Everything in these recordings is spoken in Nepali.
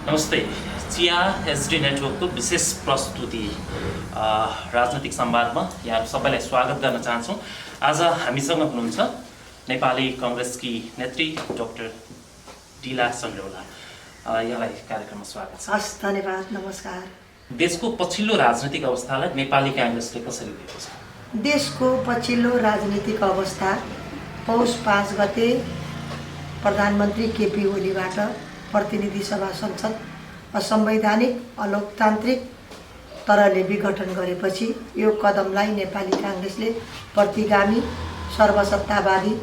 नमस्ते। चिया एसडी नेटवर्कको विशेष प्रस्तुति राजनीतिक संवादमा यहाँ सबैलाई स्वागत गर्न चाहन्छौँ। आज हामीसँग हुनुहुन्छ नेपाली कांग्रेसकी नेत्री डाक्टर ढिला सङ्ग्रौला। यहाँलाई कार्यक्रममा स्वागत छ। हस्, धन्यवाद, नमस्कार। देशको पछिल्लो राजनीतिक अवस्थालाई नेपाली कांग्रेसले कसरी लिएको छ? देशको पछिल्लो राजनीतिक अवस्था पौष 5 गते प्रधानमन्त्री केपी ओलीबाट प्रतिनिधि सभा संसद असंवैधानिक अलोकतान्त्रिक तरले विघटन गरेपछि यो कदमलाई नेपाली कांग्रेसले प्रतिगामी सर्वसत्तावादी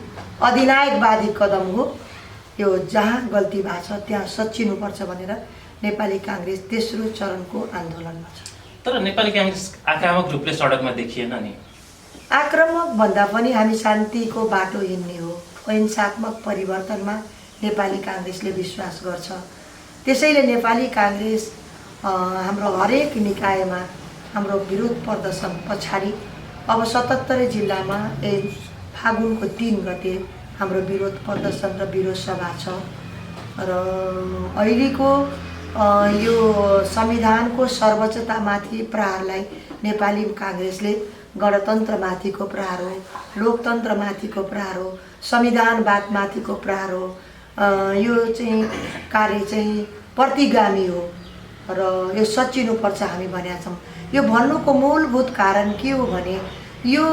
अधिनायकवादी कदम हो। यो जहाँ गल्ती भएको छ त्यहाँ सच्चिनुपर्छ भनेर नेपाली कांग्रेस तेस्रो चरणको आन्दोलनमा छ। तर नेपाली कांग्रेस आक्रामक रूपले सडकमा देखिएन नि। आक्रामक भन्दा पनि हामी शान्तिको बाटो हिँड्ने हो। अहिंसात्मक परिवर्तनमा नेपाली कांग्रेसले विश्वास गर्छ। त्यसैले नेपाली कांग्रेस हाम्रो हरेक निकायमा हाम्रो विरोध प्रदर्शन पछाडि अब 77 जिल्लामा फागुनको 3 गते हाम्रो विरोध प्रदर्शन र विरोध सभा छ। र अहिलेको यो संविधानको सर्वोच्चतामाथि प्रहारलाई नेपाली कांग्रेसले गणतन्त्रमाथिको प्रहार हो, लोकतन्त्रमाथिको प्रहार हो, संविधानवादमाथिको प्रहार हो। यो चाहिँ कार्य चाहिँ प्रतिगामी हो र यो सच्चिनुपर्छ हामी भनेका छौँ। यो भन्नुको मूलभूत कारण के हो भने यो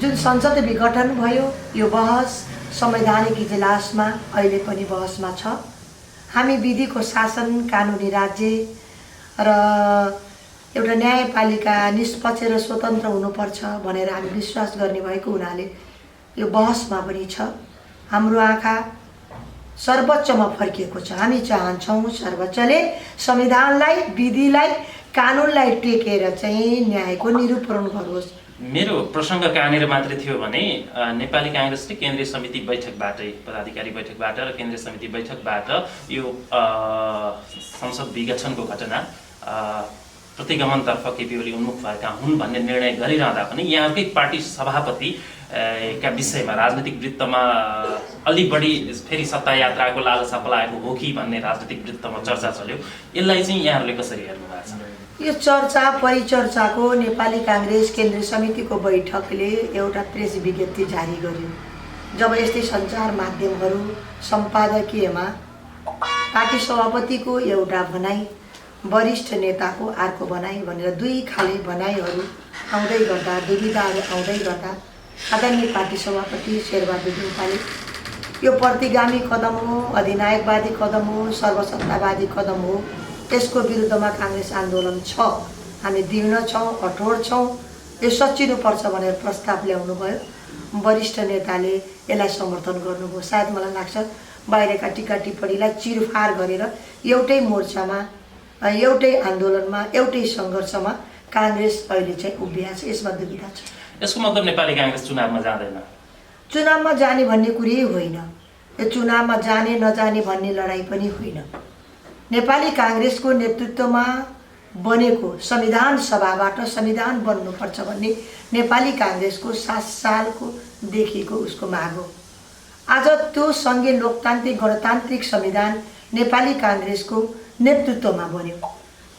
जुन संसद विघटन भयो यो बहस संवैधानिक इजलासमा अहिले पनि बहसमा छ। हामी विधिको शासन, कानुनी राज्य र एउटा न्यायपालिका निष्पक्ष र स्वतन्त्र हुनुपर्छ भनेर हामी विश्वास गर्ने भएको हुनाले यो बहसमा पनि छ। हाम्रो आँखा सर्वोच्चमा फर्किएको छ। हामी चाहन्छौँ सर्वोच्चले संविधानलाई, विधिलाई, कानुनलाई टेकेर चाहिँ न्यायको निरूपण गरोस्। मेरो प्रसङ्ग कहाँनिर मात्रै थियो भने नेपाली कांग्रेसले केन्द्रीय समिति बैठकबाटै, पदाधिकारी बैठकबाट र केन्द्रीय समिति बैठकबाट यो संसद विघटनको घटना प्रतिगमनतर्फ केपी ओली उन्मुख भएका हुन् भन्ने निर्णय गरिरहँदा पनि यहाँकै पार्टी सभापति का विषयमा राजनीतिक वृत्तमा अलि बढी फेरि सत्ता यात्राको लालसा पलाएको हो कि भन्ने राजनीतिक वृत्तमा चर्चा चल्यो। यसलाई चाहिँ यहाँहरूले कसरी हेर्नु भएको छ? यो चर्चा परिचर्चाको नेपाली कांग्रेस केन्द्रीय समितिको बैठकले एउटा प्रेस विज्ञप्ति जारी गर्यो। जब यस्तै सञ्चार माध्यमहरू सम्पादकीयमा पार्टी सभापतिको एउटा भनाइ, वरिष्ठ नेताको अर्को भनाइ भनेर दुई खाले भनाइहरू आउँदै गर्दा, दुविधाहरू आउँदै गर्दा आदरणीय पार्टी सभापति शेरबहादुर देउपाले यो प्रतिगामी कदम हो, अधिनायकवादी कदम हो, सर्वसत्तावादी कदम हो, यसको विरुद्धमा कांग्रेस आन्दोलन छ, हामी दृढ छौँ, कठोर छौँ, यो सच्चिनुपर्छ भनेर प्रस्ताव ल्याउनु भयो। वरिष्ठ नेताले यसलाई समर्थन गर्नुभयो। सायद मलाई लाग्छ बाहिरका टिका टिप्पणीलाई चिरफार गरेर एउटै मोर्चामा, एउटै आन्दोलनमा, एउटै सङ्घर्षमा कांग्रेस अहिले चाहिँ उभिएको छ। यसमा दुविधा छ। यसको मतलब नेपाली कांग्रेस चुनावमा जाँदैन? चुनावमा जाने भन्ने कुरै होइन। यो चुनावमा जाने नजाने भन्ने लडाइँ पनि होइन। नेपाली कांग्रेसको नेतृत्वमा बनेको संविधान सभाबाट संविधान बन्नुपर्छ भन्ने नेपाली कांग्रेसको 7 सालको देखिको उसको माग हो। आज त्यो सङ्घीय लोकतान्त्रिक गणतान्त्रिक संविधान नेपाली कांग्रेसको नेतृत्वमा बन्यो।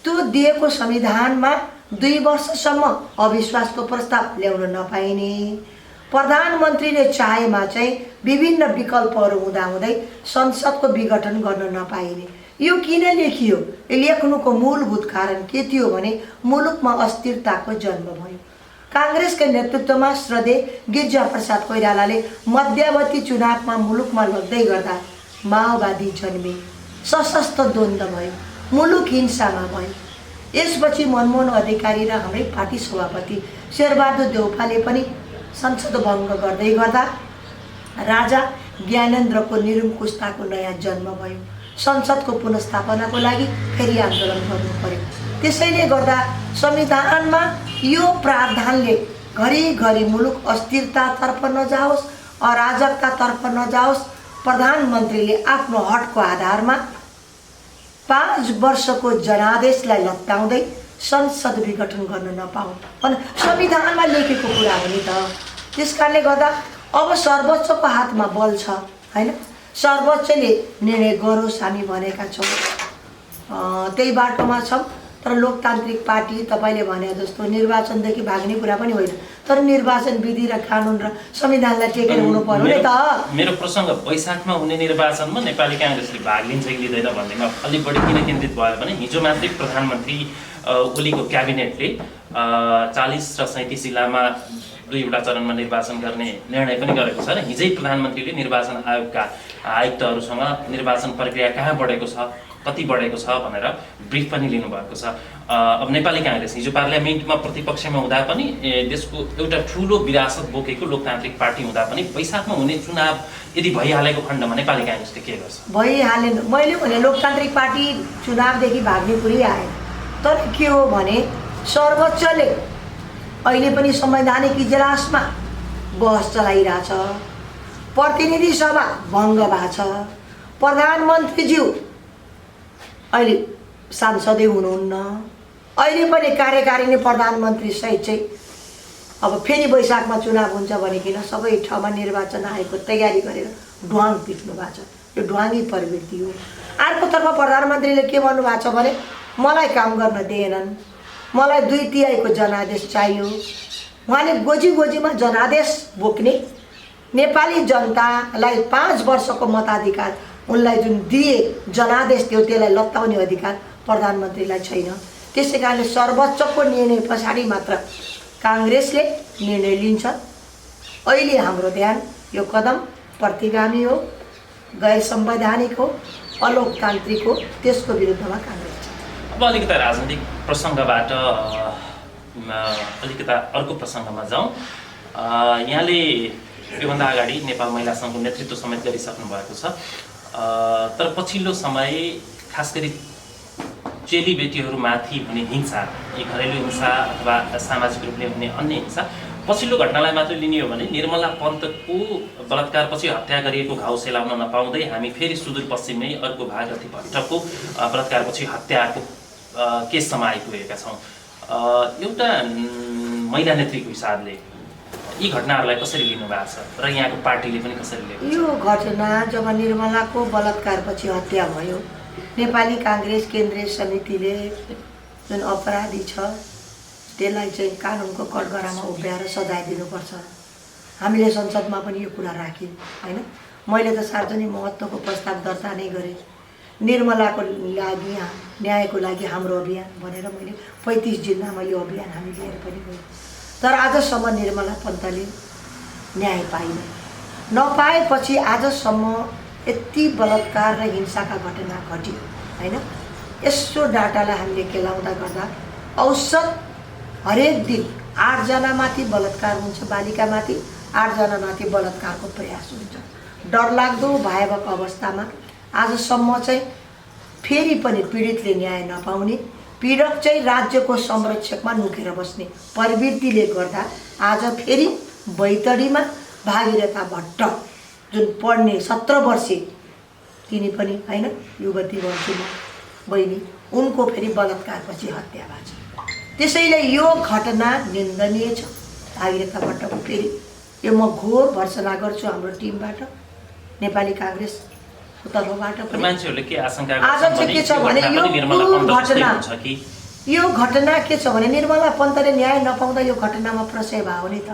त्यो दिएको संविधानमा 2 वर्षसम्म अविश्वासको प्रस्ताव ल्याउन नपाइने, प्रधानमन्त्रीले चाहेमा चाहिँ विभिन्न विकल्पहरू हुँदाहुँदै संसदको विघटन गर्न नपाइने, यो किन लेखियो? लेख्नुको मूलभूत कारण के थियो भने मुलुकमा अस्थिरताको जन्म भयो। कांग्रेसको नेतृत्वमा श्रद्धेय गिरिजा प्रसाद कोइरालाले मध्यावधि चुनावमा मुलुकमा लग्दै गर्दा माओवादी जन्मे, सशस्त्र द्वन्द्व भयो, मुलुक हिंसामा भयो। यसपछि मनमोहन अधिकारी र हाम्रै पार्टी सभापति शेरबहादुर देउपाले पनि संसद भङ्ग गर्दै गर्दा राजा ज्ञानेन्द्रको निरङ्कुशताको नयाँ जन्म भयो। संसदको पुनर्स्थापनाको लागि फेरि आन्दोलन गर्नु पर्यो। त्यसैले गर्दा संविधानमा यो प्रावधानले घरिघरि मुलुक अस्थिरतातर्फ नजाओस्, अराजकतातर्फ नजाओस्, प्रधानमन्त्रीले आफ्नो हटको आधारमा 5 वर्षको जनादेशलाई लत्याउँदै संसद विघटन गर्न नपाऊ भने संविधानमा लेखेको कुरा हो नि त। त्यसकारणले गर्दा अब सर्वोच्चको हातमा बल छ, हैन? सर्वोच्चले निर्णय गरोस् हामी भनेका छौँ। त्यही बाटोमा छौँ। तर लोकतान्त्रिक पार्टी तपाईँले भने जस्तो निर्वाचनदेखि भाग्ने कुरा पनि होइन, तर निर्वाचन विधि र कानुन र संविधानलाई टेकेर हुनु पर्यो नि त। मेरो प्रसङ्ग वैशाखमा हुने निर्वाचनमा नेपाली काङ्ग्रेसले भाग लिन्छ कि लिँदैन भन्नेमा अलिक बढी किन केन्द्रित भयो भने हिजो मात्रै प्रधानमन्त्री ओलीको क्याबिनेटले 40 र 37 जिल्लामा 2वटा चरणमा निर्वाचन गर्ने निर्णय पनि गरेको छ र हिजै प्रधानमन्त्रीले निर्वाचन आयोगका आयुक्तहरूसँग निर्वाचन प्रक्रिया कहाँ बढेको छ, कति बढेको छ भनेर ब्रिफ पनि लिनुभएको छ। अब नेपाली काङ्ग्रेस हिजो पार्लियामेन्टमा प्रतिपक्षमा हुँदा पनि देशको एउटा ठुलो विरासत बोकेको लोकतान्त्रिक पार्टी हुँदा पनि वैशाखमा हुने चुनाव यदि भइहालेको खण्डमा नेपाली काङ्ग्रेसले के गर्छ? भइहालेन। मैले भने लोकतान्त्रिक पार्टी चुनावदेखि भाग्ने कुरै आएन, तर के हो भने सर्वोच्चले अहिले पनि संवैधानिक इजलासमा बहस चलाइरहेछ, प्रतिनिधि सभा भङ्ग भएको छ, प्रधानमन्त्रीज्यू अहिले सांसदै हुनुहुन्न, अहिले पनि कार्यकारिणी प्रधानमन्त्री सहित चाहिँ अब फेरि वैशाखमा चुनाव हुन्छ भनिकन सबै ठाउँमा निर्वाचन आयोगको तयारी गरेर ढ्वाङ पिट्नु भएको छ। यो ढ्वाङी प्रवृत्ति हो। अर्कोतर्फ प्रधानमन्त्रीले के भन्नुभएको छ भने मलाई काम गर्न दिएनन्, मलाई 2/3 जनादेश चाहियो। उहाँले गोजीमा जनादेश बोक्ने नेपाली जनतालाई 5 वर्षको मताधिकार उनलाई जुन दिए जनादेश थियो त्यसलाई लत्ताउने अधिकार प्रधानमन्त्रीलाई छैन। त्यसै कारणले सर्वोच्चको निर्णय पछाडि मात्र काङ्ग्रेसले निर्णय लिन्छ। अहिले हाम्रो ध्यान यो कदम प्रतिगामी हो, गैर संवैधानिक हो, अलोकतान्त्रिक हो, त्यसको विरुद्धमा काङ्ग्रेस छ। अब अलिकता राजनीतिक प्रसङ्गबाट अलिकता अर्को प्रसङ्गमा जाउँ। यहाँले योभन्दा अगाडि नेपाल महिला सङ्घको नेतृत्व समेत गरिसक्नु भएको छ, तर पछिल्लो समय खास गरी चेलीबेटीहरूमाथि हुने हिंसा, यी घरेलु हिंसा अथवा सामाजिक रूपले हुने अन्य हिंसा, पछिल्लो घटनालाई मात्र लिने हो भने निर्मला पन्तको बलात्कारपछि हत्या गरिएको घाउ सेलाउन नपाउँदै हामी फेरि सुदूरपश्चिमै अर्को भागरथी भट्टको बलात्कारपछि हत्याको केससम्म आइपुगेका छौँ। एउटा महिला नेत्रीको हिसाबले यी घटनाहरूलाई कसरी लिनु भएको छ र यहाँको पार्टीले पनि कसरी लिएको? यो घटना जब निर्मलाको बलात्कारपछि हत्या भयो, नेपाली काङ्ग्रेस केन्द्रीय समितिले जुन अपराधी छ त्यसलाई चाहिँ कानुनको कठघरामा उभ्याएर सजाय दिनुपर्छ। हामीले संसदमा पनि यो कुरा राख्यौँ होइन। मैले त सार्वजनिक महत्त्वको प्रस्ताव दर्ता नै गरेँ। निर्मलाको लागि, न्यायको लागि हाम्रो अभियान भनेर मैले 35 जिल्लामा यो अभियान हामी लिएर पनि गयौँ। तर आजसम्म निर्मला पन्तले न्याय पाइन। नपाएपछि आजसम्म यति बलात्कार र हिंसाका घटना घट्यो होइन। यसो डाटालाई हामीले केलाउँदा गर्दा औसत हरेक दिन 8 जनामाथि बलात्कार हुन्छ, बालिकामाथि 8 जनामाथि बलात्कारको प्रयास हुन्छ। डरलाग्दो भयावह अवस्थामा आजसम्म चाहिँ फेरि पनि पीडितले न्याय नपाउने, पीडक चाहिँ राज्यको संरक्षकमा नुकेर बस्ने प्रवृत्तिले गर्दा आज फेरि बैतडीमा भागीरथा भट्ट जुन पढ्ने 17 वर्षीय तिनी पनि होइन युवती वर्षीमा बहिनी, उनको फेरि बलात्कारपछि हत्या भएको छ। त्यसैले यो घटना निन्दनीय छ। भागीरथा भट्टको फेरि यो म घोर भर्सना गर्छु हाम्रो टिमबाट, नेपाली काङ्ग्रेस तर्फबाट पनि। मान्छेहरूले के आशंका आज चाहिँ के छ भने यो घटना के छ भने निर्मला पन्तले न्याय नपाउँदा यो घटनामा प्रशय भयो नि त।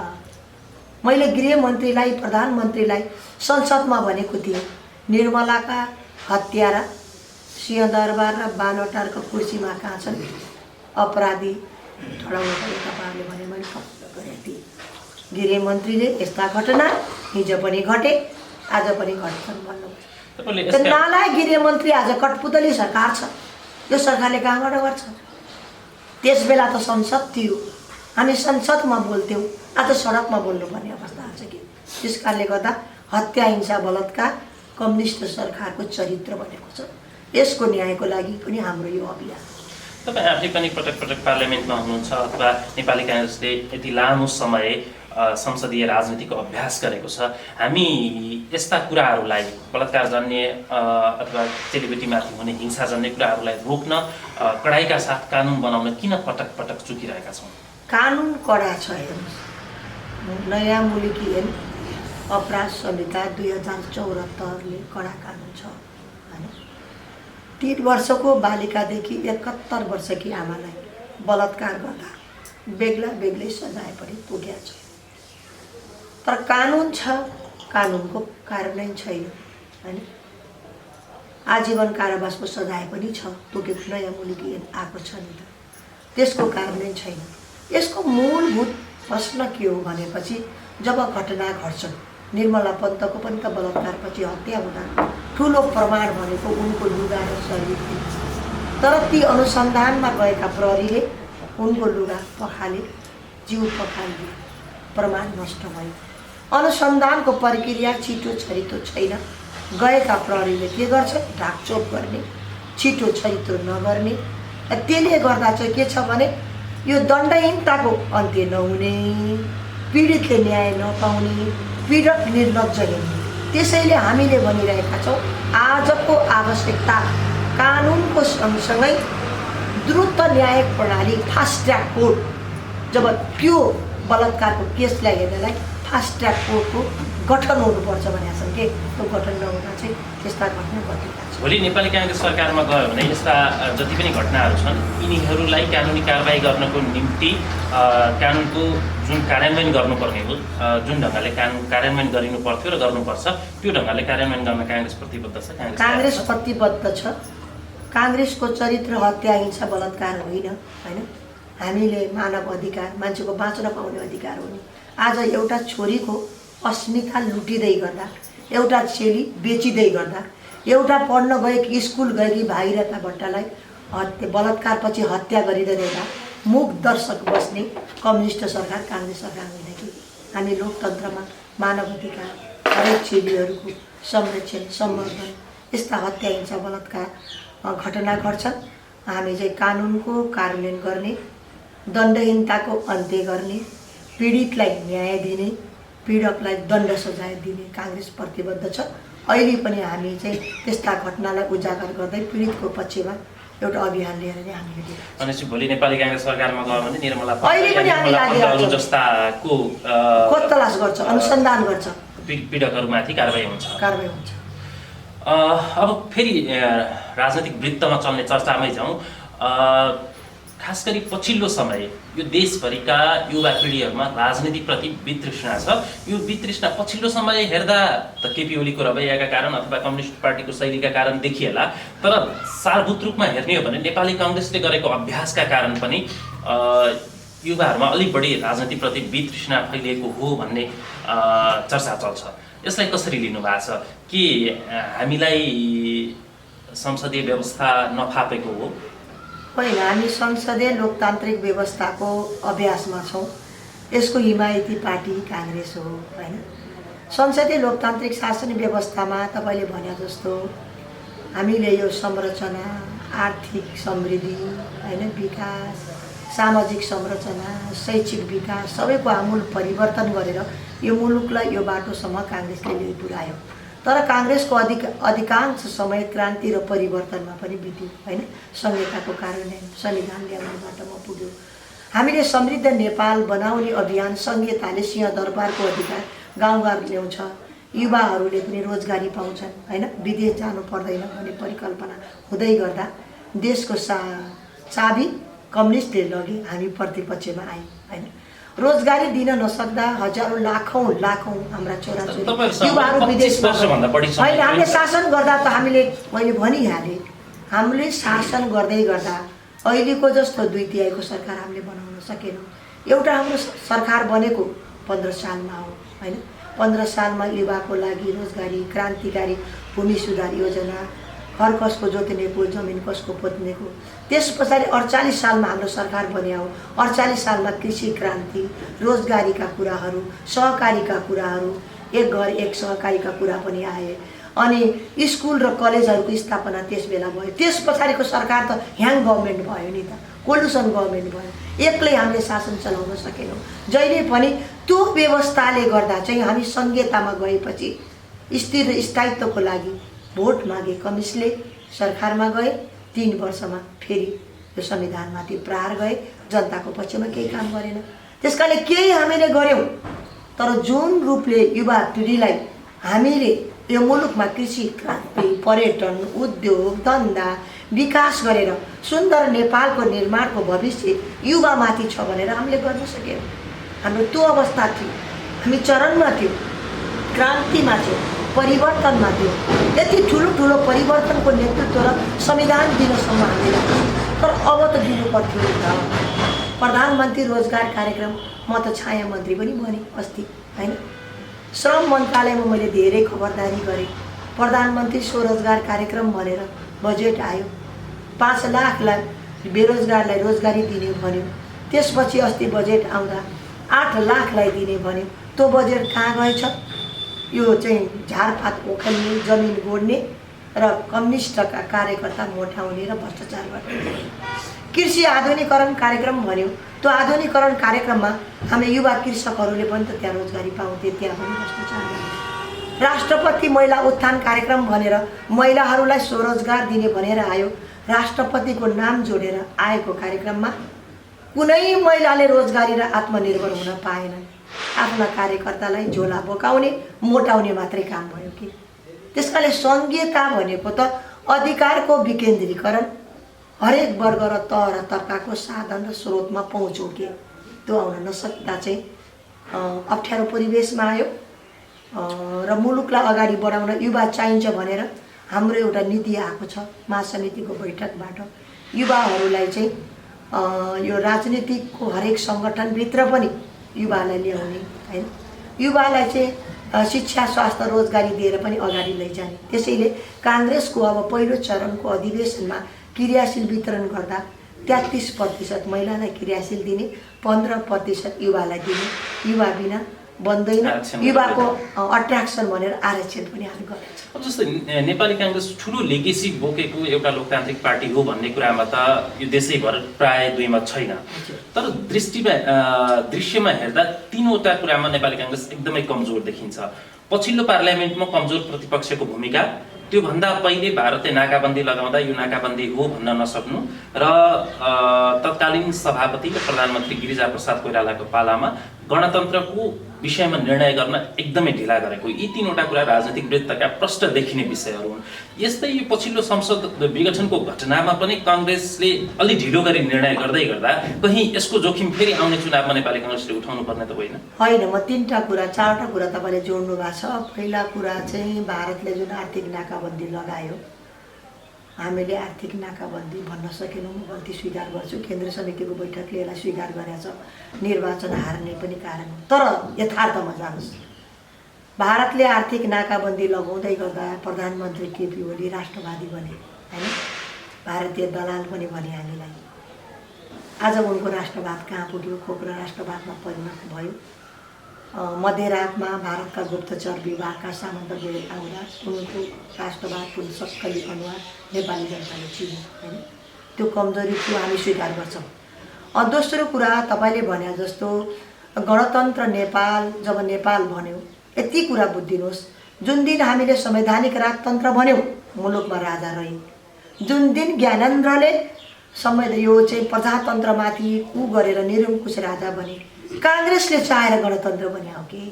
मैले गृहमन्त्रीलाई, प्रधानमन्त्रीलाई संसदमा भनेको थिएँ, निर्मलाका हत्यारा सिंहदरबार र बालुवाटारको कुर्सीमा कहाँ छन्, अपराधी ठडाउनु पर्यो तपाईँहरूले भने मैले फलो गरेको थिएँ। गृहमन्त्रीले यस्ता घटना हिजो पनि घटे, आज पनि घट्छन् भन्नुभयो। नालायक गृहमन्त्री आज कठपुतली सरकार छ। यो सरकारले कहाँबाट गर्छ? त्यस बेला त संसद थियो, हामी संसदमा बोल्थ्यौँ, आज सडकमा बोल्नुपर्ने अवस्था आउँछ कि। त्यस कारणले गर्दा हत्या, हिंसा, बलात्कार कम्युनिस्ट सरकारको चरित्र बनेको छ। यसको न्यायको लागि पनि हाम्रो यो अभियान। तपाईँ आफै पनि पटक पटक पार्लियामेन्टमा हुनुहुन्छ अथवा नेपाली काङ्ग्रेसले यति लामो समय संसदीय राजनीतिको अभ्यास गरेको छ। हामी यस्ता कुराहरूलाई, बलात्कारजन्य अथवा चेलीबेटीमाथि हुने हिंसाजन्य कुराहरूलाई रोक्न कडाइका साथ कानुन बनाउन किन पटक पटक चुकिरहेका छौँ? कानुन कडा छ। हेर्नुहोस्, नयाँ मुलुकी अपराध संहिता 2074ले कडा कानुन छ होइन। 3 वर्षको बालिकादेखि 71 वर्षकी आमालाई बलात्कार गर्दा बेग्लै सजाय पनि पुगेको छ। तर कानुन छ, कानुनको कार्यान्वयन छैन हैन। आजीवन कारावासको सजाय पनि छ, तोकेको नयाँ मुलुक आएको छ नि त, त्यसको कार्यान्वयन छैन। यसको मूलभूत प्रश्न के हो भनेपछि जब घटना घट्छन्, निर्मला पन्तको पनि त बलात्कारपछि हत्या हुँदा ठुलो प्रमाण भनेको उनको लुगा र शरीर थियो। तर ती अनुसन्धानमा गएका प्रहरीले उनको लुगा पखाले, जिउ पखाले, प्रमाण नष्ट भयो। अनुसन्धानको प्रक्रिया छिटो छरितो छैन। गएका प्रहरीले के गर्छ? ढाकछोप गर्ने, छिटो छरितो नगर्ने। त्यसले गर्दा चाहिँ के छ भने यो दण्डहीनताको अन्त्य नहुने, पीडितले न्याय नपाउने, पीडक निर्लज्ज हेर्ने। त्यसैले हामीले भनिरहेका छौँ आजको आवश्यकता कानुनको सँगसँगै द्रुत न्यायिक प्रणाली, फास्ट ट्र्याक कोर्ट। जब त्यो बलात्कारको केसलाई हेर्नलाई फास्ट ट्र्याक कोर्टको गठन हुनुपर्छ भनेका छन् कि त्यो गठन नहुँदा चाहिँ त्यस्ता घटना घटिरहेका छन्। भोलि नेपाली काङ्ग्रेस सरकारमा गयो भने यस्ता जति पनि घटनाहरू छन् यिनीहरूलाई कानुनी कारबाही गर्नको निम्ति कानुनको जुन कार्यान्वयन गर्नुपर्ने हो, जुन ढङ्गले कानुन कार्यान्वयन गरिनु पर्थ्यो र गर्नुपर्छ त्यो ढङ्गले कार्यान्वयन गर्न काङ्ग्रेस प्रतिबद्ध छ। काङ्ग्रेस प्रतिबद्ध छ। काङ्ग्रेसको चरित्र हत्या, हिंसा, बलात्कार होइन हैन। हामीले मानव अधिकार, मान्छेको बाँच्न पाउने अधिकार हो नि। आज एउटा छोरीको अस्मिता लुटिँदै गर्दा, एउटा चेली बेचिँदै गर्दा, एउटा पढ्न गएकी स्कुल गएकी भागीरथा भट्टलाई बलात्कारपछि हत्या गरिँदा मुख दर्शक बस्ने कम्युनिस्ट सरकार काङ्ग्रेस सरकार होइन कि। हामी लोकतन्त्रमा मानव अधिकार, हरेक चेलीहरूको संरक्षण, सम्वर्धन, यस्ता हत्या, हिंसा, बलात्कार घटना घट्छन्, हामी चाहिँ कानुनको कार्यान्वयन गर्ने, दण्डहीनताको अन्त्य गर्ने, पीडितलाई न्याय दिने, पीडकलाई दण्ड सजाय दिने काङ्ग्रेस प्रतिबद्ध छ। अहिले पनि हामी चाहिँ त्यस्ता घटनालाई उजागर गर्दै पीडितको पक्षमा एउटा अभियान लिएर नै हामीले भनेपछि भोलि नेपाली काङ्ग्रेस सरकारमा गयो भने निर्मला अहिले पनि हामी लागेको जस्ताको खोज तलास गर्छ, अनुसन्धान गर्छ, पीडकहरूमाथि कारबाही हुन्छ। अब फेरि राजनीतिक वृत्तमा चल्ने चर्चामै जाउँ। खास गरी पछिल्लो समय यो देशभरिका युवा पिँढीहरूमा राजनीतिप्रति वितृष्णा छ। यो वितृष्णा पछिल्लो समय हेर्दा त केपी ओलीको रवैयाका कारण अथवा कम्युनिस्ट पार्टीको शैलीका कारण देखिएला, तर सारभूत रूपमा हेर्ने हो भने नेपाली काङ्ग्रेसले गरेको अभ्यासका कारण पनि युवाहरूमा अलिक बढी राजनीतिप्रति वितृष्णा फैलिएको हो भन्ने चर्चा चल्छ। यसलाई कसरी लिनु भएको छ? के हामीलाई संसदीय व्यवस्था नफापेको हो? होइन, हामी संसदीय लोकतान्त्रिक व्यवस्थाको अभ्यासमा छौँ। यसको हिमायती पार्टी काङ्ग्रेस हो होइन। संसदीय लोकतान्त्रिक शासन व्यवस्थामा तपाईँले भने जस्तो हामीले यो संरचना, आर्थिक समृद्धि होइन, विकास, सामाजिक संरचना, शैक्षिक विकास सबैको आमूल परिवर्तन गरेर यो मुलुकलाई यो बाटोसम्म काङ्ग्रेसले ल्याइ पुर्यायो। तर काङ्ग्रेसको अधिकांश समय क्रान्ति र परिवर्तनमा पनि बित्यो होइन। संहिताको कार्यान्वयन, संविधान ल्याउने बाटोमा पुग्यो। हामीले समृद्ध नेपाल बनाउने अभियान, संहिताले सिंहदरबारको अधिकार गाउँघर ल्याउँछ, युवाहरूले पनि रोजगारी पाउँछन् होइन, विदेश जानु पर्दैन भन्ने परिकल्पना हुँदै गर्दा देशको चाबी कम्युनिस्टले लगे, हामी प्रतिपक्षमा आयौँ होइन। रोजगारी दिन नसक्दा हजारौँ लाखौँ हाम्रा छोराछोरी युवाहरू विदेशमा होइन। हामीले शासन गर्दा त मैले भनिहालेँ, हामीले शासन गर्दै गर्दा अहिलेको जस्तो 2/3 सरकार हामीले बनाउन सकेनौँ। एउटा हाम्रो सरकार बनेको 15 सालमा हो होइन। 15 सालमा युवाको लागि रोजगारी, क्रान्तिकारी भूमि सुधार योजना, घर कसको जोत्नेको, जमिन कसको पोत्नेको। त्यस पछाडि 48 सालमा हाम्रो सरकार बन्यो हो। 48 सालमा कृषि क्रान्ति, रोजगारीका कुराहरू, सहकारीका कुराहरू, एक घर एक सहकारीका कुरा पनि आए। अनि स्कुल र कलेजहरूको स्थापना त्यस बेला भयो। त्यस पछाडिको सरकार त ह्याङ गभर्मेन्ट भयो नि त, कोलुसन गभर्मेन्ट भयो। एक्लै हामीले शासन चलाउन सकेनौँ। जहिले पनि त्यो व्यवस्थाले गर्दा चाहिँ हामी संहितामा गएपछि स्थिर स्थायित्वको लागि भोट मागे कम्युनिस्टले, सरकारमा गए, 3 वर्षमा फेरि यो संविधानमाथि प्रहार गए, जनताको पक्षमा केही काम गरेन। त्यसकारणले केही हामीले गऱ्यौँ, तर जुन रूपले युवा पिँढीलाई हामीले यो मुलुकमा कृषि क्रान्ति, पर्यटन, उद्योग, धन्दा विकास गरेर सुन्दर नेपालको निर्माणको भविष्य युवामाथि छ भनेर हामीले गर्न सक्यौँ। हाम्रो त्यो अवस्था थियो, हामी चरणमा थियौँ, क्रान्तिमा थियौँ, परिवर्तनमा थियौँ। यति ठुलो परिवर्तनको नेतृत्व र संविधान दिनसम्म हामीले, तर अब त दिनु पर्थ्यो नि त। प्रधानमन्त्री रोजगार कार्यक्रम, म त छाया मन्त्री पनि बने अस्ति, होइन? श्रम मन्त्रालयमा मैले धेरै खबरदारी गरेँ। प्रधानमन्त्री स्वरोजगार कार्यक्रम भनेर बजेट आयो, 5 लाखलाई बेरोजगारलाई रोजगारी दिने भन्यो। त्यसपछि अस्ति बजेट आउँदा 8 लाखलाई दिने भन्यो। त्यो बजेट कहाँ गएछ? यो चाहिँ झारपात ओखल्ने, जमिन गोड्ने र कम्युनिस्टका कार्यकर्ता मोटाउने र भ्रष्टाचार गर्ने। कृषि आधुनिकीकरण कार्यक्रम भन्यो, त्यो आधुनिकीकरण कार्यक्रममा हामी युवा कृषकहरूले पनि त त्यहाँ रोजगारी पाउँथे, त्यहाँ पनि भ्रष्टाचार गर्ने। राष्ट्रपति महिला उत्थान कार्यक्रम भनेर महिलाहरूलाई स्वरोजगार दिने भनेर आयो। राष्ट्रपतिको नाम जोडेर आएको कार्यक्रममा कुनै महिलाले रोजगारी र आत्मनिर्भर हुन पाएनन्। आफ्ना कार्यकर्तालाई झोला बोकाउने, मोटाउने मात्रै काम भयो कि। त्यसकारण सङ्घीयता भनेको त अधिकारको विकेन्द्रीकरण, हरेक वर्ग र तह र तबकाको साधन र स्रोतमा पहुँच हो कि। त्यो आउन नसक्दा चाहिँ अप्ठ्यारो परिवेशमा आयो र मुलुकलाई अगाडि बढाउन युवा चाहिन्छ भनेर हाम्रो एउटा नीति आएको छ महासमितिको बैठकबाट। युवाहरूलाई चाहिँ यो राजनीतिको हरेक सङ्गठनभित्र पनि युवालाई ल्याउने, होइन? युवालाई चाहिँ शिक्षा, स्वास्थ्य, रोजगारी दिएर पनि अगाडि लैजाने। त्यसैले काङ्ग्रेसको अब पहिलो चरणको अधिवेशनमा क्रियाशील वितरण गर्दा 33% महिलालाई क्रियाशील दिने, 15% युवालाई दिने। युवा बिना बन्दैन, युवाको अट्र्याक्सन भनेर आरक्षण पनि हामी गरेका छौँ। अब जस्तै नेपाली काङ्ग्रेस ठुलो लेगेसी बोकेको एउटा लोकतान्त्रिक पार्टी हो भन्ने कुरामा त यो देशैभर प्राय दुईमत छैन। तर दृश्यमा हेर्दा तीनवटा कुरामा नेपाली काङ्ग्रेस एकदमै कमजोर देखिन्छ। पछिल्लो पार्लियामेन्टमा कमजोर प्रतिपक्षको भूमिका, त्योभन्दा पहिले भारतले नाकाबन्दी लगाउँदा यो नाकाबन्दी हो भन्न नसक्नु र तत्कालीन सभापति र प्रधानमन्त्री गिरिजाप्रसाद कोइरालाको पालामा गणतन्त्रको विषयमा निर्णय गर्न एकदमै ढिला गरेको, यी तीनवटा कुरा राजनीतिक वृत्तका प्रष्ट देखिने विषयहरू हुन्। यस्तै यो पछिल्लो संसद विघटनको घटनामा पनि काङ्ग्रेसले अलि ढिलो गरी निर्णय गर्दै गर्दा कहीँ यसको जोखिम फेरि आउने चुनावमा नेपाली काङ्ग्रेसले उठाउनु पर्ने त होइन? होइन, म 3टा कुरा 4टा कुरा तपाईँले जोड्नु भएको छ। पहिला कुरा चाहिँ भारतले जुन आर्थिक नाकाबन्दी लगायो, हामीले आर्थिक नाकाबन्दी भन्न सकेनौँ, गल्ती स्वीकार गर्छु। केन्द्रीय समितिको बैठकले यसलाई स्वीकार गरेछ, निर्वाचन हार्ने पनि कारण हो। तर यथार्थमा जानुहोस्, भारतले आर्थिक नाकाबन्दी लगाउँदै गर्दा प्रधानमन्त्री केपी ओली राष्ट्रवादी बने, होइन? भारतीय दलाल पनि भने हामीलाई। आज उनको राष्ट्रवाद कहाँ पुग्यो? खोक्रो राष्ट्रवादमा परिणत भयो। मध्यरातमा भारतका गुप्तचर विभागका सामन्त गएर आउँदा उनको राष्ट्रवादको सक्कली अनुहार नेपाली जनताले चिन्यो, होइन? त्यो कमजोरी थियो, हामी स्वीकार गर्छौँ। दोस्रो कुरा तपाईँले भने जस्तो गणतन्त्र नेपाल, जब नेपाल भन्यो यति कुरा बुझिदिनुहोस्, जुन दिन हामीले संवैधानिक राजतन्त्र भन्यौँ मुलुकमा राजा रहे, जुन दिन ज्ञानेन्द्रले यो चाहिँ प्रजातन्त्रमाथि गरेर निरङ्कुश राजा बने, काङ्ग्रेसले चाहेर गणतन्त्र बनायो कि?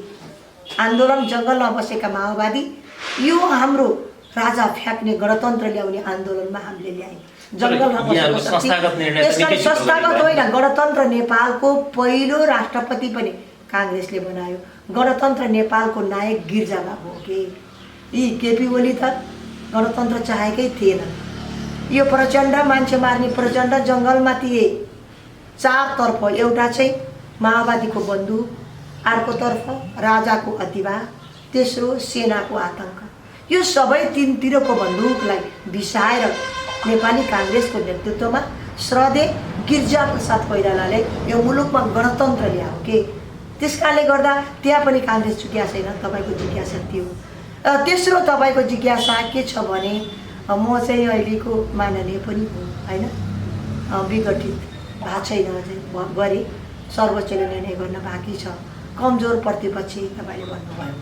आन्दोलन जङ्गलमा बसेका माओवादी यो हाम्रो राजा फ्याक्ने गणतन्त्र ल्याउने आन्दोलनमा हामीले ल्यायौँ। जङ्गलमा बसेको संस्थागत होइन, गणतन्त्र नेपालको पहिलो राष्ट्रपति पनि काङ्ग्रेसले बनायो। गणतन्त्र नेपालको नायक गिरिजाबाबु हो कि? यी केपी ओली त गणतन्त्र चाहेकै थिएन। यो प्रचण्ड मान्छे मार्ने प्रचण्ड जङ्गलमा थिए, चारतर्फ एउटा चाहिँ माओवादीको बन्दुक, अर्कोतर्फ राजाको अतिवाद, तेस्रो सेनाको आतङ्क। यो सबै तिनतिरको बन्दुकलाई बिसाएर नेपाली काङ्ग्रेसको नेतृत्वमा श्रद्धेय गिरिजाप्रसाद कोइरालाले यो मुलुकमा गणतन्त्र ल्यायो कि? त्यसकारणले गर्दा त्यहाँ पनि काङ्ग्रेस जिज्ञासा छैन, तपाईँको जिज्ञासा थियो। तेस्रो तपाईँको जिज्ञासा के छ भने म चाहिँ अहिलेको माननीय पनि हो, होइन? विघटित भएको छैन, अझै गरे सर्वोच्चले निर्णय गर्न बाँकी छ। कमजोर प्रतिपक्ष तपाईँले भन्नुभयो।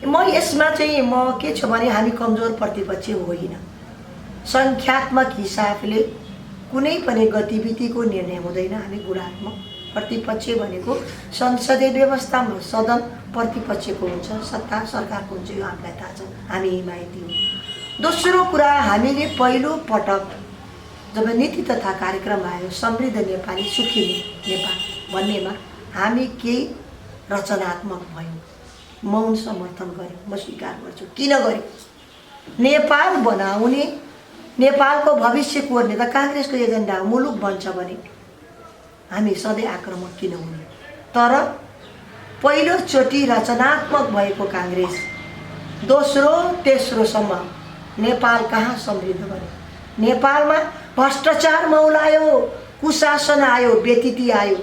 म यसमा चाहिँ म के छ भने हामी कमजोर प्रतिपक्ष होइन। सङ्ख्यात्मक हिसाबले कुनै पनि गतिविधिको निर्णय हुँदैन। हामी गुणात्मक प्रतिपक्ष भनेको संसदीय व्यवस्थामा सदन प्रतिपक्षको हुन्छ, सत्ता सरकारको हुन्छ, यो हामीलाई थाहा छ, हामी हिमायती हौँ। दोस्रो कुरा, हामीले पहिलो पटक जब नीति तथा कार्यक्रम आयो समृद्ध नेपाली सुखी नेपाल भन्नेमा हामी केही रचनात्मक भयौँ, मौन समर्थन गऱ्यौँ। म स्वीकार गर्छु। किन गऱ्यौँ? नेपाल बनाउने, नेपालको भविष्य कोर्ने त काङ्ग्रेसको एजेन्डा हो। मुलुक बन्छ भने हामी सधैँ आक्रामक किन हुने? तर पहिलोचोटि रचनात्मक भएको काङ्ग्रेस दोस्रो तेस्रोसम्म नेपाल कहाँ समृद्ध बन्यो? नेपालमा भ्रष्टाचार मौलायो, कुशासन आयो, व्यतिथि आयो।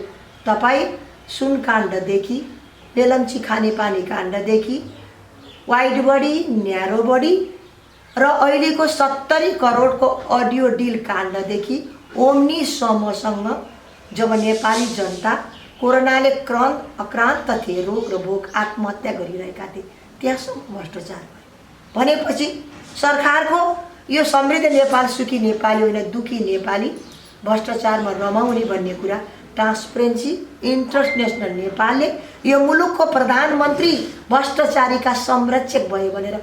तपाईँ सुनकाण्डदेखि बेलम्ची खानेपानी काण्डदेखि वाइड बडी, न्यारो बडी र अहिलेको 70 करोडको अडियो डिल काण्डदेखि ओम्नीसम्मसँग जब नेपाली जनता कोरोनाले आक्रान्त थिए, रोग र भोग आत्महत्या गरिरहेका थिए, त्यहाँसम्म भ्रष्टाचार भयो। भनेपछि सरकारको यो समृद्ध नेपाल सुखी नेपाली होइन, दुखी नेपाली भ्रष्टाचारमा रमाउने भन्ने कुरा ट्रान्सपेरेन्सी इन्टरनेसनल नेपालले यो मुलुकको प्रधानमन्त्री भ्रष्टाचारीका संरक्षक भयो भनेर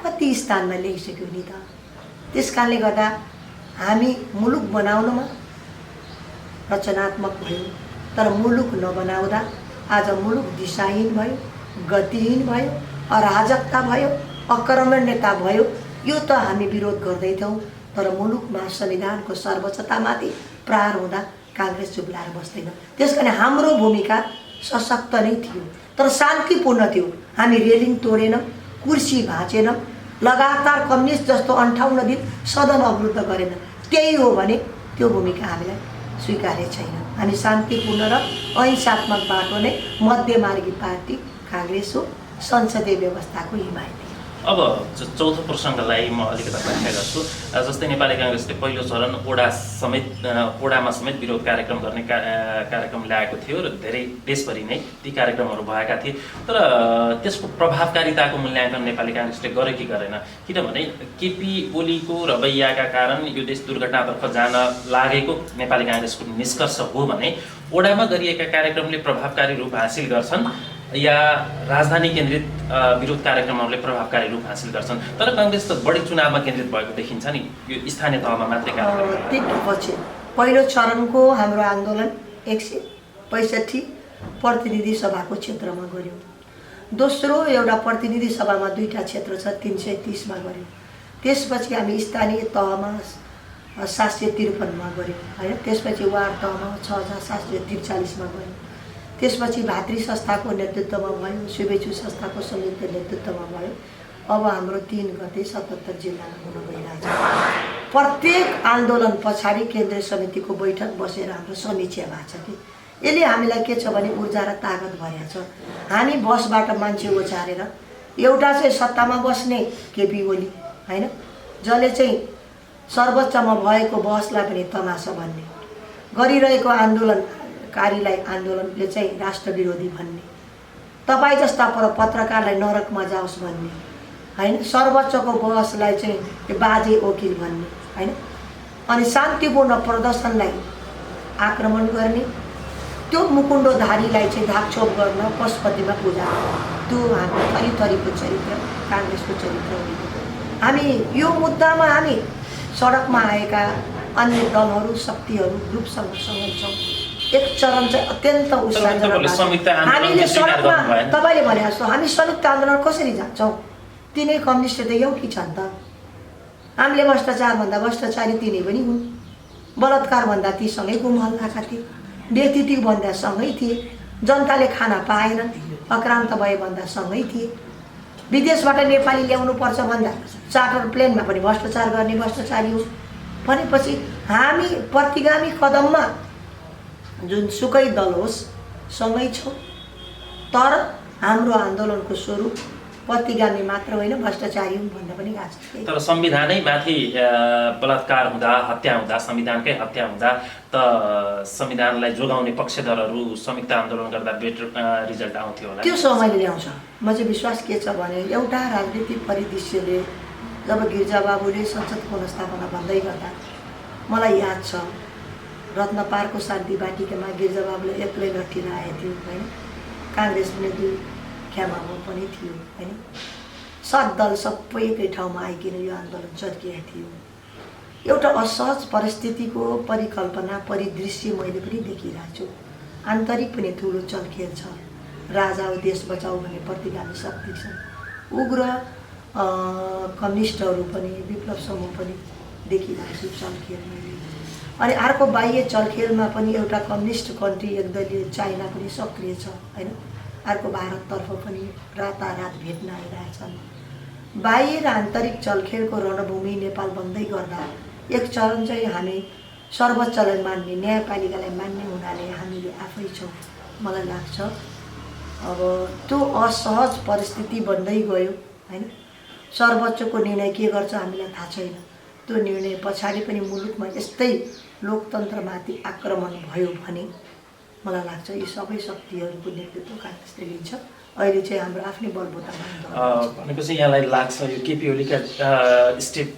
कति स्थानमा ल्याइसक्यो नि त। त्यस कारणले गर्दा हामी मुलुक बनाउनमा रचनात्मक भयौँ, तर मुलुक नबनाउँदा आज मुलुक दिशाहीन भयो, गतिहीन भयो, अराजकता भयो, आक्रमण्यता भयो। यो त हामी विरोध गर्दैथ्यौँ, तर मुलुकमा संविधानको सर्वोच्चतामाथि प्रहार हुँदा काङ्ग्रेस चुप्लाएर बस्दैन। त्यस कारण हाम्रो भूमिका सशक्त नै थियो, तर शान्तिपूर्ण थियो। हामी रेलिङ तोडेनौँ, कुर्सी भाँचेनौँ, लगातार कम्युनिस्ट जस्तो 58 दिन सदन अवरुद्ध गरेन। त्यही हो भने त्यो भूमिका हामीलाई स्वीकार्य छैन। हामी शान्तिपूर्ण र अहिंसात्मक बाटो नै मध्यमार्गी पार्टी काङ्ग्रेस हो, संसदीय व्यवस्थाको हिमायती। अब चौथो प्रसङ्गलाई म अलिकति व्याख्या गर्छु। जस्तै नेपाली काङ्ग्रेसले पहिलो चरण ओडामा समेत विरोध कार्यक्रम गर्ने कार्यक्रम ल्याएको थियो र धेरै देशभरि नै ती कार्यक्रमहरू भएका थिए। तर त्यसको प्रभावकारिताको मूल्याङ्कन नेपाली काङ्ग्रेसले गर्यो कि गरेन? किनभने केपी ओलीको रवैयाका कारण यो देश दुर्घटनातर्फ जान लागेको नेपाली काङ्ग्रेसको निष्कर्ष हो भने ओडामा गरिएका कार्यक्रमले प्रभावकारी रूप हासिल गर्छन् या राजधानी केन्द्रित विरोध कार्यक्रमहरूले प्रभावकारी रूप हासिल गर्छन्? तर काङ्ग्रेस त बढी चुनावमा केन्द्रित भएको देखिन्छ नि, यो स्थानीय तहमा मात्रै पछि पहिलो चरणको हाम्रो आन्दोलन 165 प्रतिनिधि सभाको क्षेत्रमा गऱ्यौँ। दोस्रो एउटा प्रतिनिधि सभामा 2टा क्षेत्र छ, 330 मा गऱ्यौँ। त्यसपछि हामी स्थानीय तहमा 753 मा गऱ्यौँ हैन। त्यसपछि वार्ड तहमा 6743 मा गऱ्यौँ। त्यसपछि भातृ संस्थाको नेतृत्वमा भयो, शुभेच्छु संस्थाको संयुक्त नेतृत्वमा भयो। अब हाम्रो 3 गते 77 जिल्लामा हुन गइरहेछ। प्रत्येक आन्दोलन पछाडि केन्द्रीय समितिको बैठक बसेर हाम्रो समीक्षा भएको छ कि यसले हामीलाई के छ भने ऊर्जा र तागत भरेको छ। हामी बसबाट मान्छे ओछारेर एउटा चाहिँ सत्तामा बस्ने केपी ओली हैन, जसले चाहिँ सर्वोच्चमा भएको बसलाई पनि तमासा भन्ने, गरिरहेको आन्दोलनकारीलाई आन्दोलनले चाहिँ राष्ट्र विरोधी भन्ने, तपाईँ जस्ता पत्रकारलाई नरकमा जाओस् भन्ने हैन, सर्वोच्चको बसलाई चाहिँ बाजे वकिल भन्ने हैन, अनि शान्तिपूर्ण प्रदर्शनलाई आक्रमण गर्ने, त्यो मुकुण्डोधारीलाई चाहिँ धाकछोप गर्न पशुपतिमा पूजा, त्यो हाम्रो थरीथरीको चरित्र काङ्ग्रेसको चरित्र हो। हामी यो मुद्दामा हामी सडकमा आएका अन्य दलहरू शक्तिहरू ग्रुपसँग सँगै छौँ। एक चरण चाहिँ अत्यन्त उत्साहजनक हामीले सडकमा तपाईँले भने जस्तो हामी संयुक्त आन्दोलन कसरी जान्छौँ? तिनै कम्युनिस्ट त एउटै छन् त। हामीले भ्रष्टाचार भन्दा भ्रष्टाचारी तिनै पनि हुन्, बलात्कार भन्दा ती सँगै गुमहल्लाका थिए, व्यतिथि भन्दा सँगै थिए, जनताले खाना पाएनन् आक्रान्त भए भन्दा सँगै थिए, विदेशबाट नेपाली ल्याउनु पर्छ भन्दा चार्टर प्लेनमा पनि भ्रष्टाचार गर्ने भ्रष्टाचारी हो। भनेपछि हामी प्रतिगामी कदममा जुनसुकै दल होस् सँगै छौँ, तर हाम्रो आन्दोलनको स्वरूप प्रतिगामी मात्र होइन भ्रष्टाचारी हुन् भन्न पनि गएको छ। तर संविधानै माथि बलात्कार हुँदा, हत्या हुँदा, संविधानकै हत्या हुँदा त संविधानलाई जोगाउने पक्षधरहरू संयुक्त आन्दोलन गर्दा बेटर रिजल्ट आउँथ्यो होला। त्यो समयले ल्याउँछ। म चाहिँ विश्वास के छ भने एउटा राजनीतिक परिदृश्यले जब गिरिजाबाबुले संसद पुनर्स्थापना भन्दै गर्दा मलाई याद छ रत्नपारको शान्ति बाटिकामा गिरिजाबाबुले एक्लै लट्ठिरहेको थियो हैन, काङ्ग्रेस पनि 2 सङ्ख्यामा पनि थियो होइन। 7 दल सबै एकै ठाउँमा आइकन यो आन्दोलन चर्किएको थियो। एउटा असहज परिस्थितिको परिकल्पना परिदृश्य मैले पनि देखिरहेको छु। आन्तरिक पनि ठुलो चलखेल छ। राजा हो देश बचाऊ भन्ने प्रतिगामी शक्ति छ। उग्र कम्युनिस्टहरू पनि विप्लव समूह पनि देखिरहेको छु चलखेल मैले। अनि अर्को बाह्य चलखेलमा पनि एउटा कम्युनिस्ट कन्ट्री एकदलीय चाइना पनि सक्रिय छ होइन। अर्को भारततर्फ पनि रातारात भेट्न आइरहेछन्। बाह्य र आन्तरिक चलखेलको रणभूमि नेपाल बन्दै गर्दा एक चरण चाहिँ हामी सर्वोच्चलाई मान्ने न्यायपालिकालाई मान्ने हुनाले हामीले आफै छौँ। मलाई लाग्छ अब त्यो असहज परिस्थिति बन्दै गयो होइन। सर्वोच्चको निर्णय के गर्छ हामीलाई थाहा छैन। त्यो निर्णय पछाडि पनि मुलुकमा यस्तै लोकतन्त्रमाथि आक्रमण भयो भने मलाई लाग्छ यी सबै शक्तिहरूको नेतृत्व काङ्ग्रेसले लिन्छ। अहिले चाहिँ हाम्रो आफ्नै बलबुतामा भनेपछि यहाँलाई लाग्छ यो केपी ओलीका स्टेप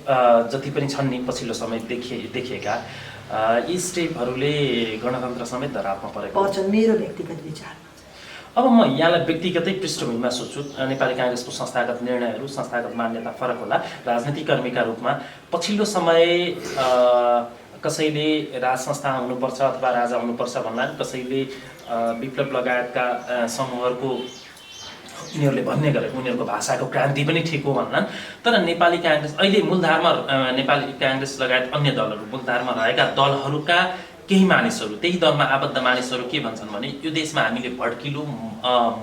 जति पनि छन् नि पछिल्लो समय देखिएका यी स्टेपहरूले गणतन्त्र समेत धरापमा परेको पर्छन् मेरो व्यक्तिगत विचार। अब म यहाँलाई व्यक्तिगतै पृष्ठभूमिमा सोध्छु। नेपाली काङ्ग्रेसको संस्थागत निर्णयहरू संस्थागत मान्यता फरक होला। राजनीतिक कर्मीका रूपमा पछिल्लो समय कसैले राज संस्था हुनुपर्छ अथवा राजा हुनुपर्छ भन्लान्, कसैले विप्लव लगायतका समूहहरूको उनीहरूले भन्ने गरेको उनीहरूको भाषाको क्रान्ति पनि ठिक हो भन्लान्। तर नेपाली काङ्ग्रेस अहिले मूलधारमा नेपाली काङ्ग्रेस लगायत अन्य दलहरू मूलधारमा रहेका दलहरूका केही मानिसहरू त्यही दलमा आबद्ध मानिसहरू के भन्छन् भने यो देशमा हामीले भड्किलो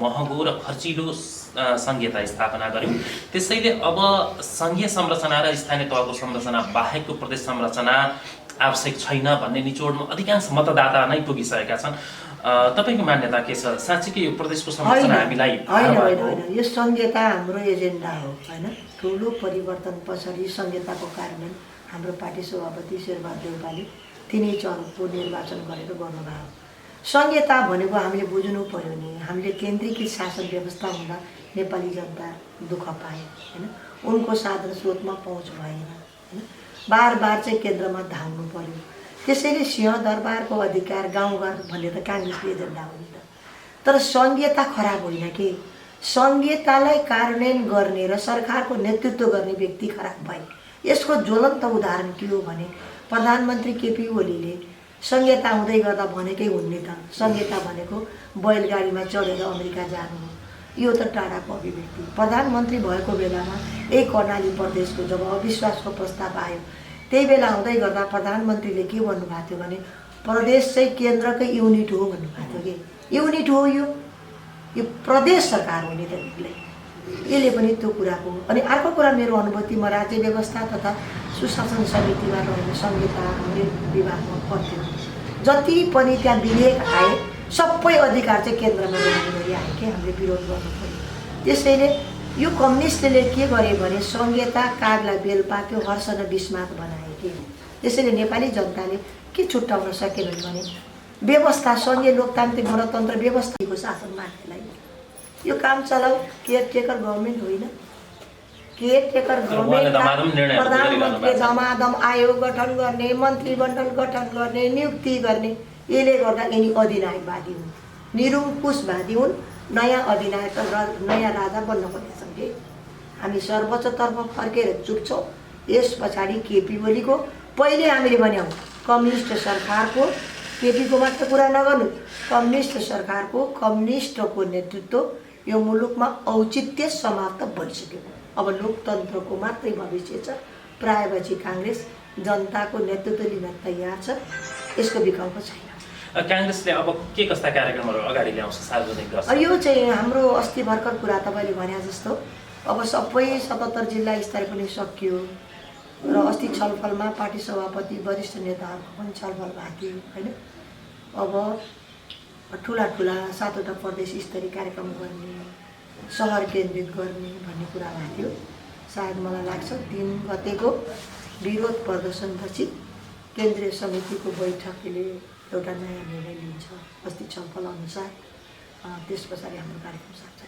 महँगो र खर्चिलो सङ्घीयता स्थापना गऱ्यौँ। त्यसैले अब सङ्घीय संरचना र स्थानीय तहको संरचना बाहेकको प्रदेश संरचना आवश्यक छैन भन्ने निचोडमा अधिकांश मतदाता नै पुगिसकेका छन्। तपाईँको मान्यता के छ? साँच्चीकै यो प्रदेशको संरचना हामीलाई होइन यो सङ्घीयता हाम्रो एजेन्डा हो होइन। ठुलो परिवर्तन पछाडि सङ्घीयताको कार्यान्वयन हाम्रो पार्टी सभापति शेरबहादुर देउपाले तिनै चरणको निर्वाचन गरेर गर्नुभयो। सङ्घीयता भनेको हामीले बुझ्नु पर्यो नि, हामीले केन्द्रीकृत शासन व्यवस्था हुँदा नेपाली जनता दुःख पाए होइन। उनको साधन स्रोतमा पहुँच भएन होइन। बार बार चाहिँ केन्द्रमा धाउनु पर्यो। त्यसैले सिंहदरबारको अधिकार गाउँघर भन्ने त काङ्ग्रेसको एजेन्डा हो नि त। तर सङ्घीयता खराब होइन कि सङ्घीयतालाई कार्यान्वयन गर्ने र सरकारको नेतृत्व गर्ने व्यक्ति खराब भए। यसको ज्वलन्त उदाहरण के हो भने प्रधानमन्त्री केपी ओलीले सङ्घीयता हुँदै गर्दा भनेकै हुन्ने त सङ्घीयता भनेको बैलगाडीमा चढेर अमेरिका जानु हो। यो त टाढाको अभिव्यक्ति। प्रधानमन्त्री भएको बेलामा यही कर्णाली प्रदेशको जब अविश्वासको प्रस्ताव आयो त्यही बेला हुँदै गर्दा प्रधानमन्त्रीले के भन्नुभएको थियो भने प्रदेश चाहिँ केन्द्रकै युनिट हो भन्नुभएको थियो कि युनिट हो यो प्रदेश सरकार हो नि त यसले पनि त्यो कुराको। अनि अर्को कुरा मेरो अनुभूतिमा राज्य व्यवस्था तथा सुशासन समितिमा रहेको संहिता विभागमा पर्थ्यो। जति पनि त्यहाँ विधेयक आए सबै अधिकार चाहिँ केन्द्रमा गरी आए कि हामीले विरोध गर्नु पर्यो। त्यसैले यो कम्युनिस्टले के गरे भने संहिता कागलाई बेल पाक्यो हर्ष न विस्मात बनाए कि। त्यसैले नेपाली जनताले के छुट्याउन सकेनन् भने व्यवस्था सङ्घीय लोकतान्त्रिक गणतन्त्र व्यवस्थाको शासन मान्नेलाई यो काम चलाउ केयरटेकर गभर्मेन्ट होइन। केयरटेकर गभर्मेन्ट प्रधानमन्त्री दमादम आयोग गठन गर्ने मन्त्रीमण्डल गठन गर्ने नियुक्ति गर्ने यसले गर्दा यिनी अधिनायकवादी हुन्, निरङ्कुशवादी हुन्, नयाँ अधिनायक नयाँ राजा बन्न खोजेछन् कि। हामी सर्वोच्चतर्फ फर्केर चुक्छौँ। यस पछाडि केपी ओलीको पहिले हामीले भन्यौँ कम्युनिस्ट सरकारको केपीको मात्र कुरा नगर्नु कम्युनिस्ट सरकारको कम्युनिस्टको नेतृत्व यो मुलुकमा औचित्य समाप्त भइसक्यो। अब लोकतन्त्रको मात्रै भविष्य छ। प्रायपछि काङ्ग्रेस जनताको नेतृत्व लिन तयार छ, यसको विकल्प छैन। काङ्ग्रेसले अब के कस्ता कार्यक्रमहरू अगाडि ल्याउँछ सार्वजनिक गर्छ? यो चाहिँ हाम्रो अस्ति भर्खर कुरा तपाईँले भने जस्तो अब सबै 77 जिल्ला स्तरीय पनि सकियो र अस्ति छलफलमा पार्टी सभापति वरिष्ठ नेताहरूको पनि छलफल भएको थियो होइन। अब ठुला 7वटा प्रदेश स्तरीय कार्यक्रम गर्ने सहर केन्द्रित गर्ने भन्ने कुरा भएको थियो। सायद मलाई लाग्छ 3 गतेको विरोध प्रदर्शनपछि केन्द्रीय समितिको बैठकले एउटा नयाँ निर्णय लिन्छ अस्ति छलफल अनुसार। त्यस पछाडि हाम्रो कार्यक्रम सक्छ।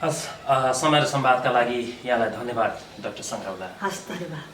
हस्, समय र संवादका लागि यहाँलाई धन्यवाद डाक्टर सङ्घाउला। हस्, धन्यवाद।